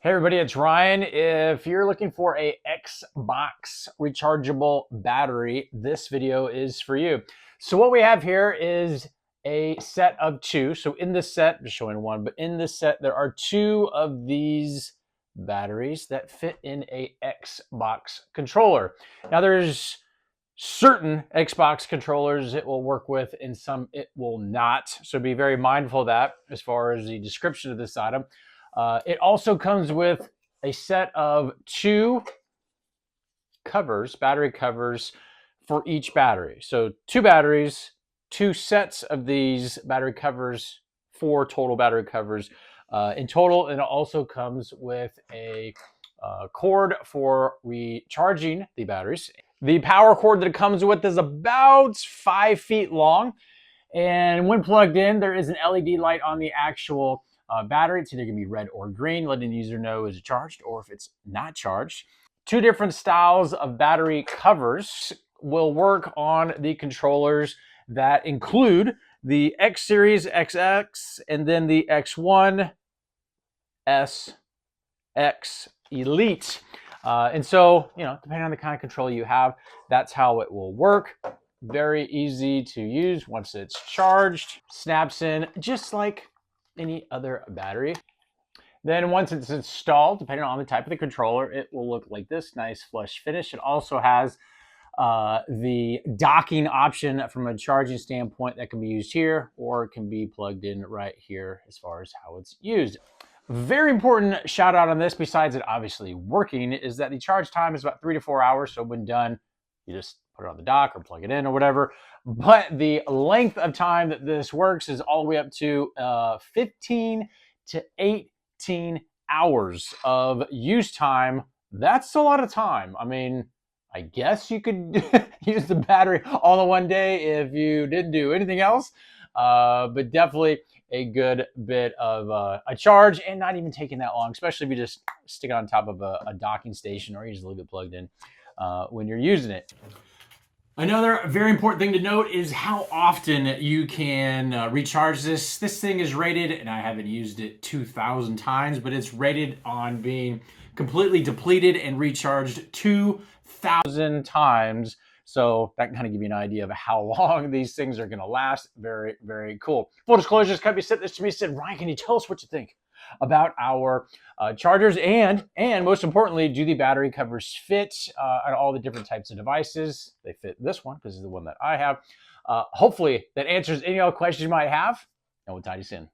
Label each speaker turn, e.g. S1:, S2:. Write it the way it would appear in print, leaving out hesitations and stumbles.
S1: Hey everybody, it's Ryan. If you're looking for a Xbox rechargeable battery, this video is for you. So what we have here is a set of two. So in this set, I'm just showing one, but in this set, there are two of these batteries that fit in a Xbox controller. Now there's certain Xbox controllers it will work with and some it will not. So be very mindful of that as far as the description of this item. It also comes with a set of two covers, battery covers for each battery. So two batteries, two sets of these battery covers, four total battery covers in total. And it also comes with a cord for recharging the batteries. The power cord that it comes with is about 5 feet long. And when plugged in, there is an LED light on the actual battery. It's either going to be red or green, letting the user know is it charged or if it's not charged. Two different styles of battery covers will work on the controllers that include the X Series XX and then the X1 SX Elite. And so, depending on the kind of controller you have, that's how it will work. Very easy to use once it's charged. Snaps in just like any other battery. Then once it's installed, depending on the type of the controller, it will look like this, nice flush finish. It also has the docking option from a charging standpoint that can be used here, or it can be plugged in right here as far as how it's used. Very important shout out on this, besides it obviously working, is that the charge time is about 3 to 4 hours. So when done, you just put it on the dock or plug it in or whatever. But the length of time that this works is all the way up to 15 to 18 hours of use time. That's a lot of time. I mean, I guess you could use the battery all in one day if you didn't do anything else. But definitely a good bit of a charge, and not even taking that long, especially if you just stick it on top of a docking station or you just leave it plugged in when you're using it. Another very important thing to note is how often you can recharge this. This thing is rated, and I haven't used it 2,000 times, but it's rated on being completely depleted and recharged 2,000 times. So that can kind of give you an idea of how long these things are going to last. Very, very cool. Full disclosure, this company sent this to me, said, Ryan, can you tell us what you think about our chargers? And most importantly, do the battery covers fit on all the different types of devices? They fit this one because it's the one that I have. Hopefully that answers any other questions you might have, and we'll tie you soon.